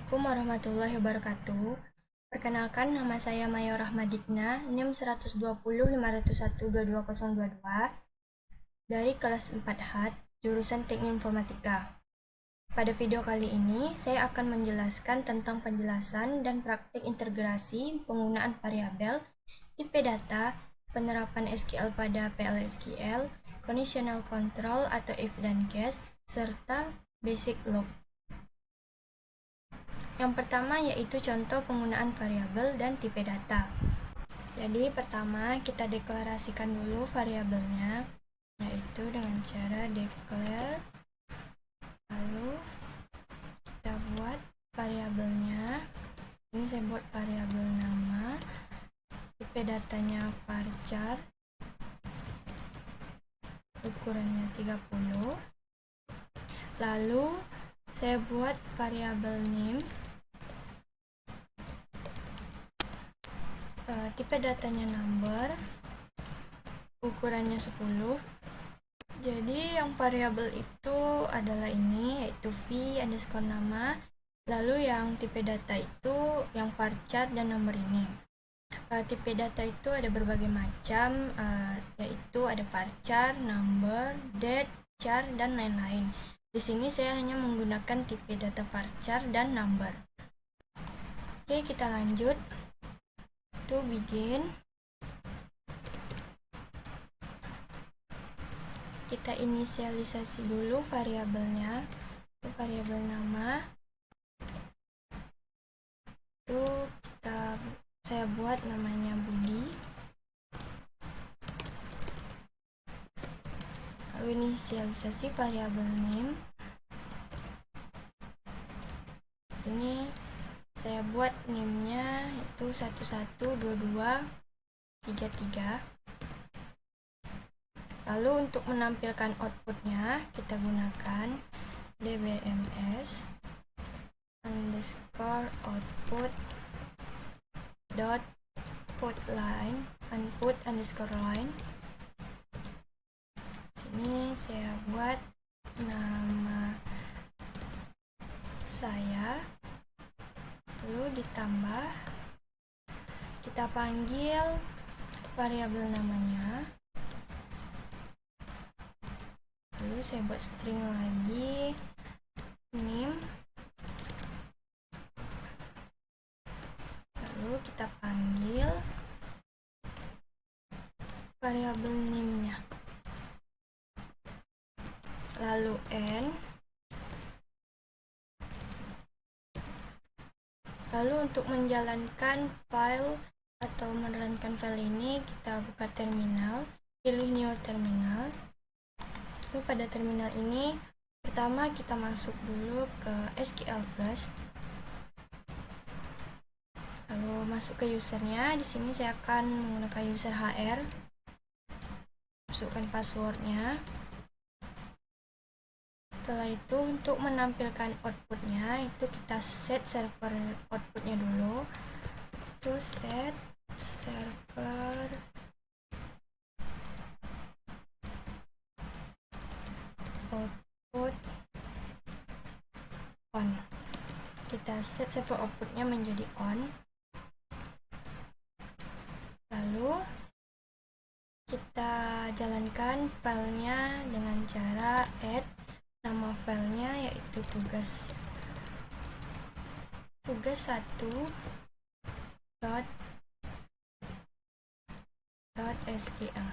Assalamualaikum warahmatullahi wabarakatuh. Perkenalkan, nama saya Maya Rahmadikna, NIM 12050122022 dari kelas 4H, jurusan Teknik Informatika. Pada video kali ini, saya akan menjelaskan tentang penjelasan dan praktik integrasi penggunaan variabel, tipe data, penerapan SQL pada PLSQL, conditional control atau if dan case, serta basic log. Yang pertama yaitu contoh penggunaan variabel dan tipe data. Jadi pertama kita deklarasikan dulu variabelnya, yaitu dengan cara declare, lalu kita buat variabelnya. Ini saya buat variabel nama, tipe datanya varchar, ukurannya 30. Lalu saya buat variabel name, tipe datanya number, ukurannya 10. Jadi yang variabel itu adalah ini, yaitu v underscore nama. Lalu yang tipe data itu yang varchar dan nomor ini. Tipe data itu ada berbagai macam, yaitu ada varchar, number, date, char, dan lain-lain. Di sini saya hanya menggunakan tipe data varchar dan number. Oke, kita lanjut. To begin, kita inisialisasi dulu variabelnya. Itu variabel nama. Itu saya buat namanya Budi. Lalu inisialisasi variabel name. Ini saya buat name-nya itu 112233. Lalu untuk menampilkan outputnya kita gunakan dbms underscore output dot put line input underscore line. Sini saya buat nama saya, lalu ditambah, kita panggil variabel namanya, lalu saya buat string lagi name, lalu kita panggil variabel name-nya, lalu n. Lalu untuk menjalankan file atau menerankan file ini, kita buka terminal, pilih new terminal. Lalu pada terminal ini, pertama kita masuk dulu ke SQL Plus. Lalu masuk ke usernya. Di sini saya akan menggunakan user HR. Masukkan passwordnya. Setelah itu untuk menampilkan outputnya itu kita set server outputnya dulu. Itu set server output on. Kita set server outputnya menjadi on. Lalu kita jalankan filenya dengan cara add nama filenya, yaitu tugas 1 .sql.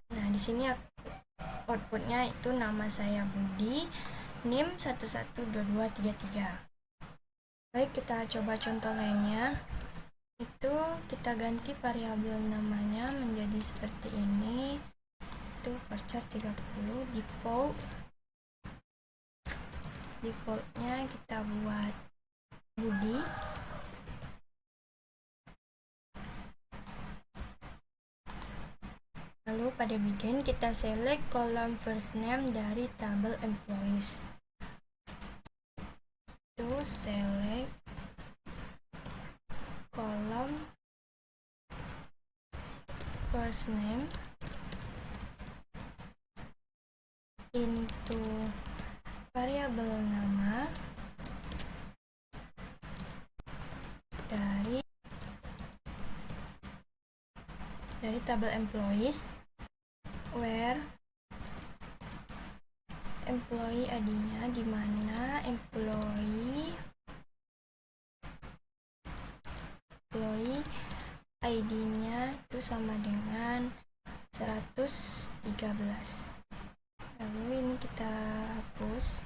Nah, di sini outputnya itu nama saya Budi, NIM 112233. Baik, kita coba contoh lainnya. Itu kita ganti variabel namanya menjadi seperti ini. Itu varchar 30, defaultnya kita buat Budi. Lalu pada begin kita select kolom first name dari tabel employees. Itu select kolom first name into variabel nama dari tabel employees where employee ID-nya, di mana employee ID-nya itu sama dengan 113. Lalu ini kita hapus,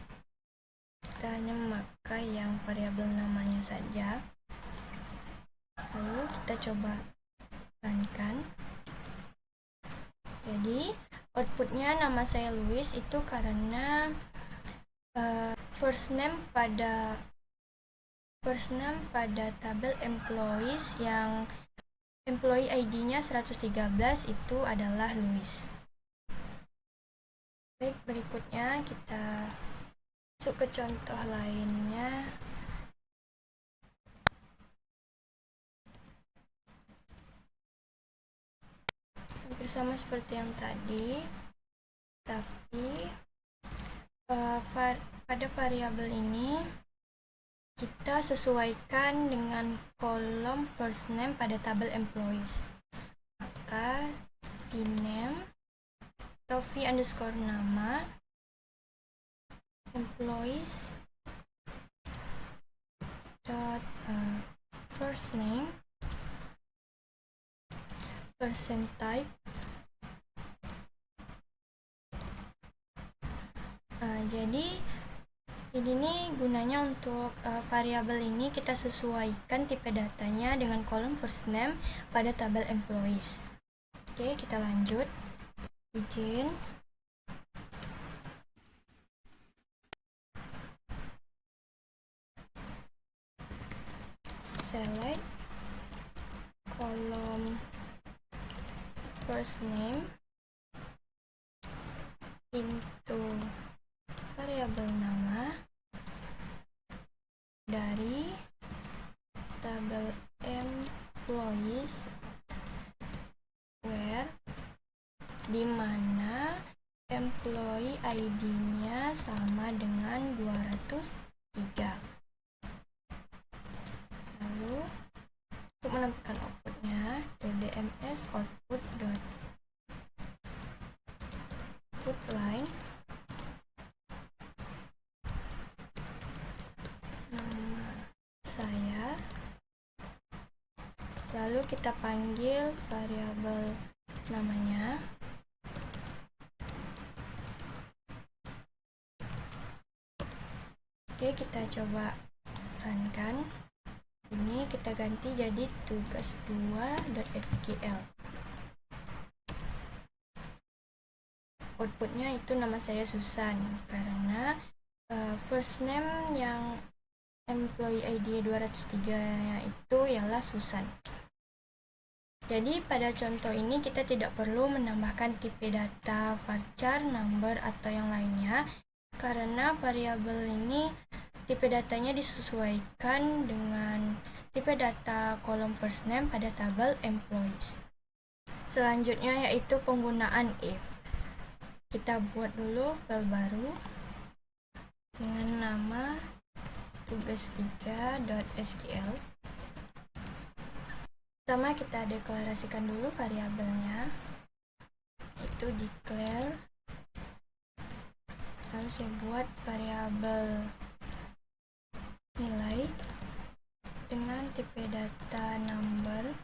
kita hanya memakai yang variabel namanya saja. Lalu kita coba runkan. Jadi outputnya nama saya Louis itu karena first name pada tabel employees yang employee ID-nya 113 itu adalah Louis. Baik, berikutnya kita masuk ke contoh lainnya. Hampir sama seperti yang tadi, tapi pada variabel ini kita sesuaikan dengan kolom first name pada tabel employees. Maka vname atau v underscore nama employees dot first name percent type. Jadi ini gunanya untuk variabel ini kita sesuaikan tipe datanya dengan kolom first name pada tabel employees. Oke, kita lanjut. Begin. Select kolom first name into variabel nama dari tabel employees where, di mana employee ID-nya sama dengan 203. Lalu untuk menampilkan outputnya, dbms output dot put line nama saya, lalu kita panggil variabel namanya. Oke, kita coba runkan. Ini kita ganti jadi tugas2.sql. Outputnya itu nama saya Susan, karena first name yang employee ID 203 itu ialah Susan. Jadi pada contoh ini kita tidak perlu menambahkan tipe data, varchar, number, atau yang lainnya, karena variabel ini tipe datanya disesuaikan dengan tipe data kolom first name pada tabel employees. Selanjutnya yaitu penggunaan if. Kita buat dulu file baru dengan nama tugas3.sql. Pertama kita deklarasikan dulu variabelnya, itu declare. Lalu saya buat variabel nilai dengan tipe data number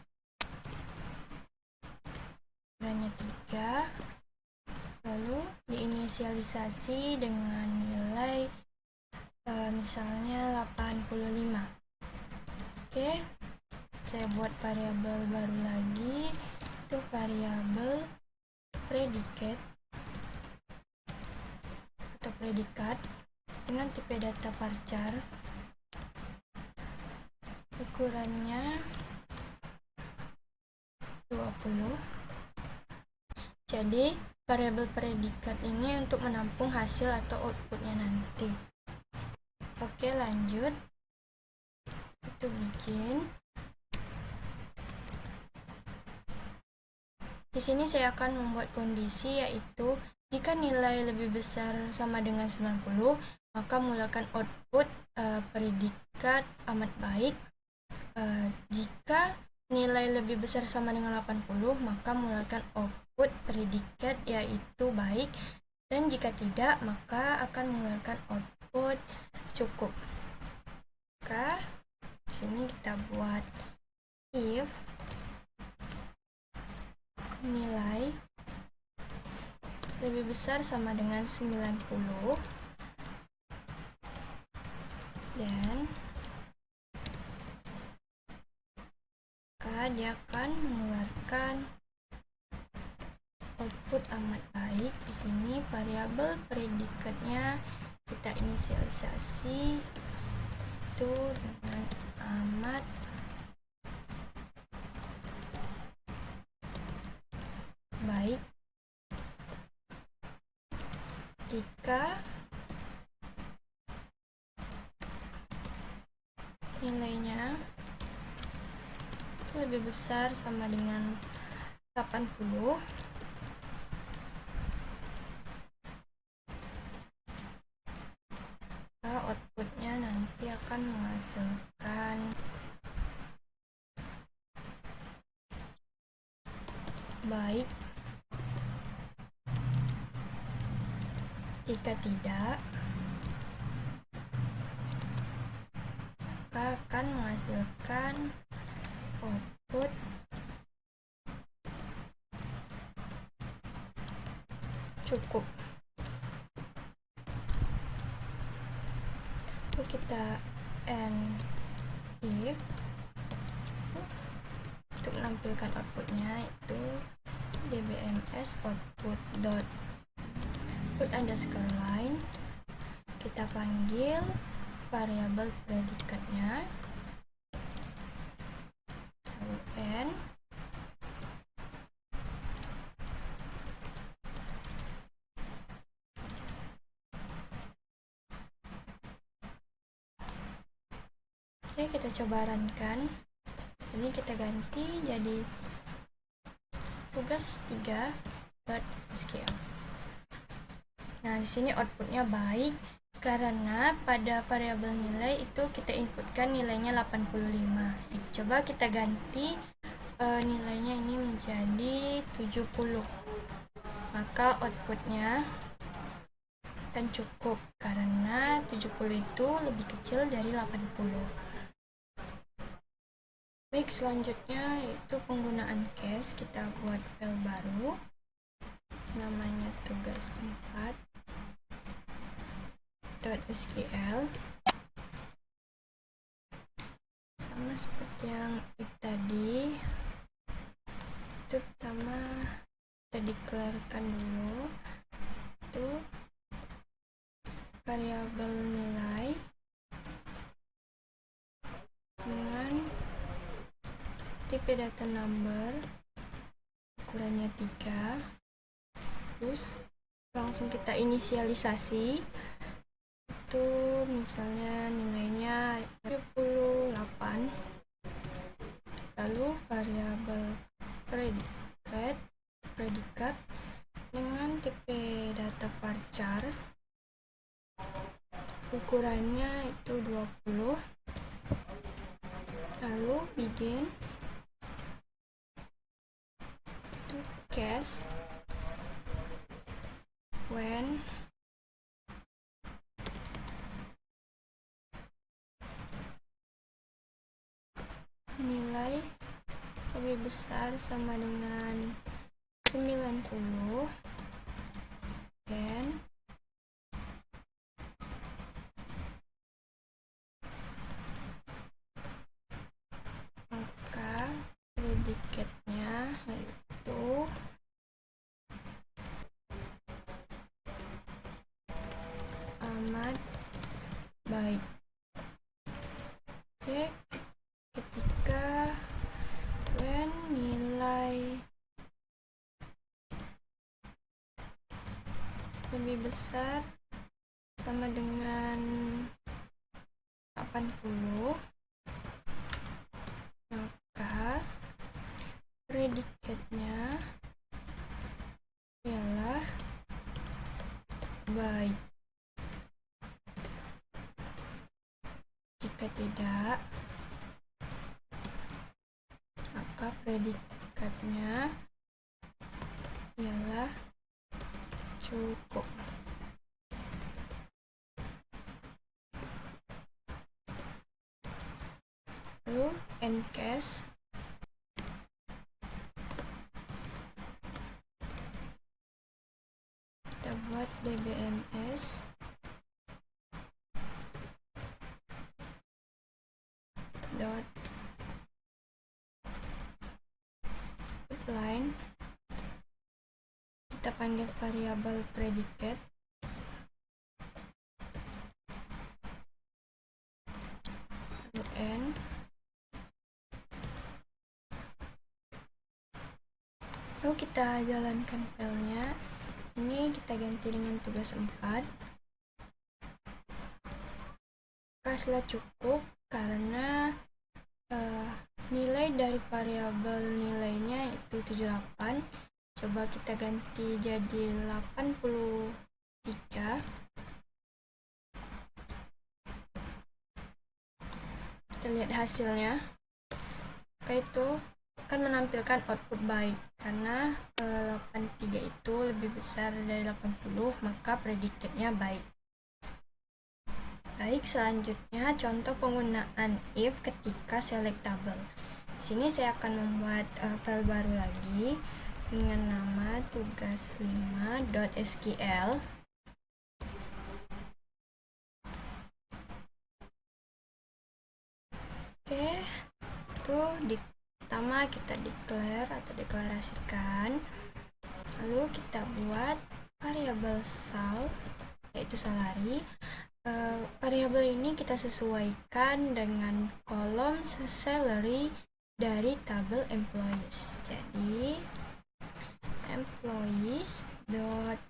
ukurannya 3, lalu diinisialisasi dengan nilai misalnya 85. Oke, saya buat variabel baru lagi, itu variabel predicate atau predikat dengan tipe data varchar, ukurannya 20. Jadi variabel predikat ini untuk menampung hasil atau outputnya nanti. Oke, lanjut. Itu bikin. Di sini saya akan membuat kondisi, yaitu jika nilai lebih besar sama dengan 90, maka mulakan output predikat amat baik. Jika nilai lebih besar sama dengan 80, maka mengeluarkan output predikat yaitu baik, dan jika tidak, maka akan mengeluarkan output cukup. Maka di sini kita buat if nilai lebih besar sama dengan 90 dan maka dia akan mengeluarkan output amat baik. Di sini variabel predikatnya kita inisialisasi itu dengan amat baik jika nilainya lebih besar sama dengan 80 outputnya nanti akan menghasilkan baik, jika tidak maka akan menghasilkan output cukup. Lalu kita end if untuk menampilkan outputnya itu dbms output dot put underscore line, kita panggil variabel predikatnya lalu n oke, kita coba runkan. Ini kita ganti jadi tugas 3.sql. Nah, di sini outputnya baik karena pada variabel nilai itu kita inputkan nilainya 85. Coba kita ganti nilainya ini menjadi 70. Maka outputnya akan cukup karena 70 itu lebih kecil dari 80. Baik, selanjutnya yaitu penggunaan case. Kita buat file baru namanya tugas 4.sql, sama seperti yang tadi. Itu pertama kita declarekan dulu itu variabel nilai dengan tipe data number ukurannya 3, terus langsung kita inisialisasi itu misalnya nilainya 78, lalu variabel predikat dengan tipe data varchar ukurannya itu 20, lalu begin case when nilai lebih besar sama dengan 90 dan maka predikatnya yaitu amat baik. Oke, ketika when nilai lebih besar sama dengan 80, maka predikatnya ialah baik. Jika tidak, maka predikatnya ialah cukup. Lalu end case kita buat dbms dot line, kita panggil variabel predikat lalu n. Lalu kita jalankan filenya. Ini kita ganti dengan tugas 4. Setelah cukup karena nilai dari variabel nilainya itu 78. Coba kita ganti jadi 83. Kita lihat hasilnya. Maka itu akan menampilkan output baik karena 83 itu lebih besar dari 80, maka predikatnya baik. Baik, selanjutnya contoh penggunaan if ketika selectable. Di sini saya akan membuat file baru lagi dengan nama tugas5.sql. Oke, itu pertama kita declare atau deklarasikan. Lalu kita buat variabel sal, yaitu salary. Variabel ini kita sesuaikan dengan kolom salary dari tabel employees. Jadi employees dot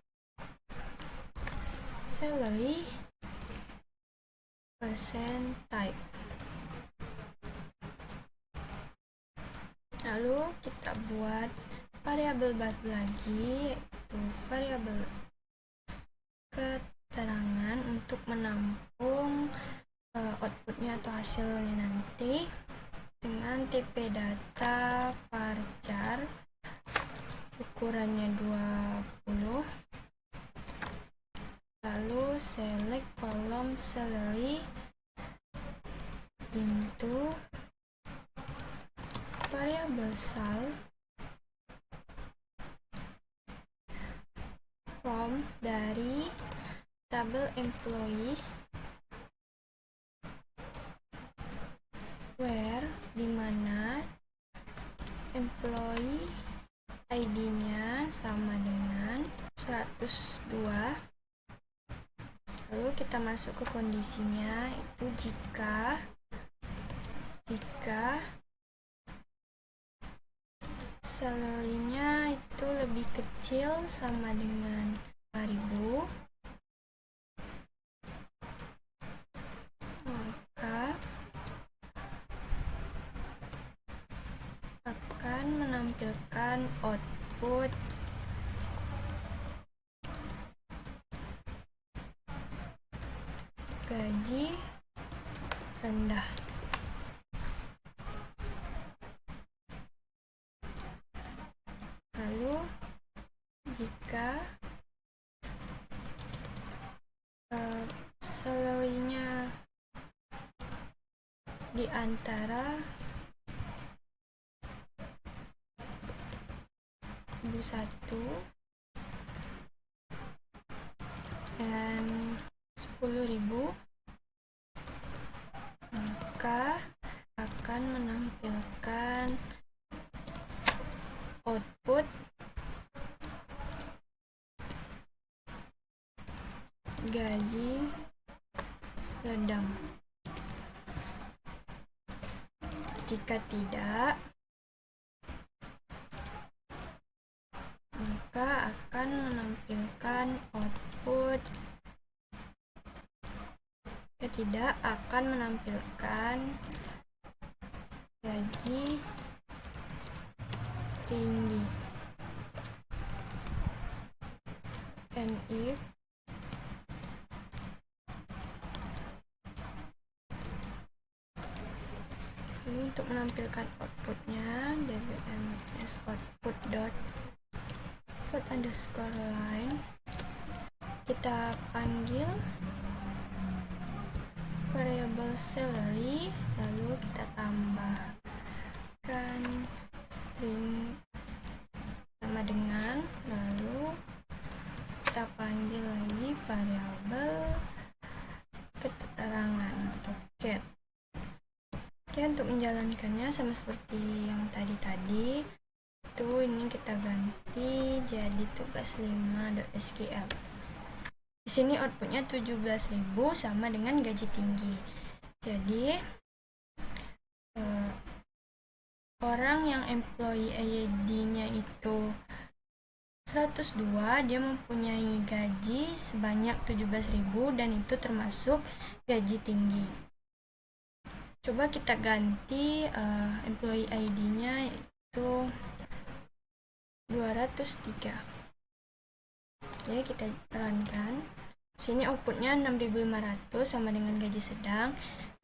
salary percent type. Lalu kita buat variabel baru lagi, yaitu variabel keterangan untuk menampung outputnya atau hasilnya nanti dengan tipe data varchar, ukurannya 20. Lalu select kolom salary into variabel sal from dari tabel employees where, dimana employee ID-nya sama dengan 102. Lalu kita masuk ke kondisinya, itu jika salary-nya itu lebih kecil sama dengan 5.000, maka akan menampilkan output gaji rendah. Lalu jika salary-nya di antara 1 dan 10.000, maka akan menampilkan output gaji sedang. Jika tidak, maka akan menampilkan output tidak akan menampilkan gaji tinggi. And if untuk menampilkan outputnya dbms output dot put underscore line, kita panggil variable salary, lalu kita tambahkan string sama dengan, lalu kita panggil lagi variabel keterangan atau get. Oke, untuk menjalankannya sama seperti yang tadi itu ini kita ganti jadi tugas 5.sql. Di sini outputnya 17.000 sama dengan gaji tinggi. Jadi orang yang employee ID-nya itu 102, dia mempunyai gaji sebanyak 17.000 dan itu termasuk gaji tinggi. Coba kita ganti employee ID-nya itu 203. Oke, kita runkan. Sini outputnya 6.500 sama dengan gaji sedang,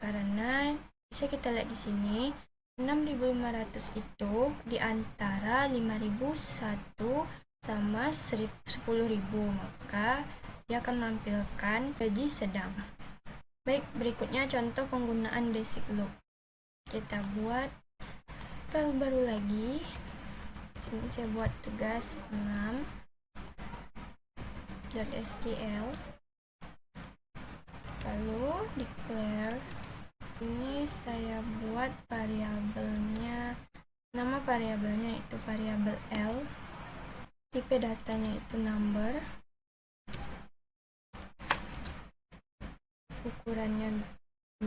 karena bisa kita lihat di sini 6.500 itu di antara 5.001 sama 10.000, maka dia akan menampilkan gaji sedang. Baik, berikutnya contoh penggunaan basic loop. Kita buat file baru lagi. Sini saya buat tugas 6.sql, lalu declare. Ini saya buat variabelnya, nama variabelnya itu variabel L, tipe datanya itu number, ukurannya 2,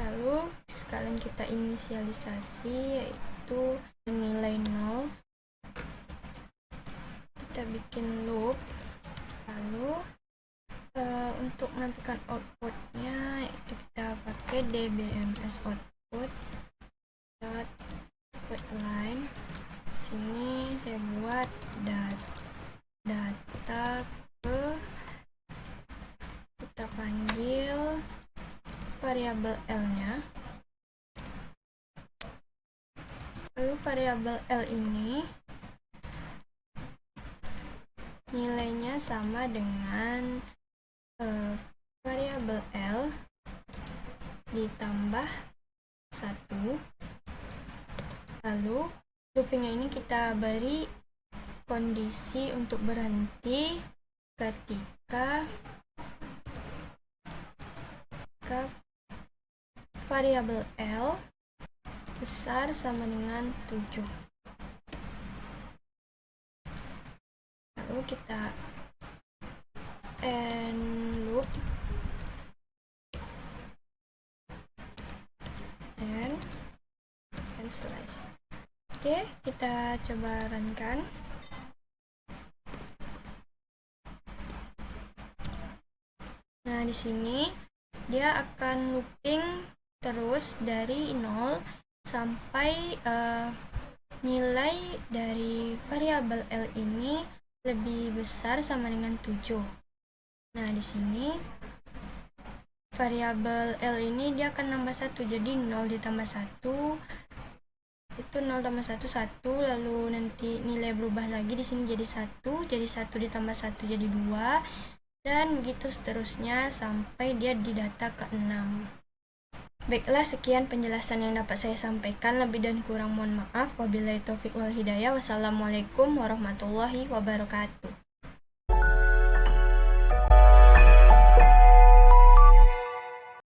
lalu sekalian kita inisialisasi yaitu nilai 0. Kita bikin loop, lalu untuk menampilkan outputnya itu kita pakai dbms output dot put line. Sini saya buat data ke, kita panggil variabel L-nya, lalu variabel L ini nilainya sama dengan variabel L ditambah 1, lalu loopingnya ini kita beri kondisi untuk berhenti ketika variabel L besar sama dengan 7. Lalu kita end loop and slice. Oke, kita coba runkan. Nah, di sini dia akan looping terus dari 0 sampai nilai dari variabel L ini lebih besar sama dengan 7. Nah, di sini variabel L ini dia akan nambah 1, jadi 0 ditambah 1 itu 0 tambah 1 1, lalu nanti nilai berubah lagi di sini jadi 1, jadi 1 ditambah 1 jadi 2, dan begitu seterusnya sampai dia di data ke-6. Baiklah, sekian penjelasan yang dapat saya sampaikan. Lebih dan kurang mohon maaf. Wabillahi taufik wal hidayah. Wassalamualaikum warahmatullahi wabarakatuh.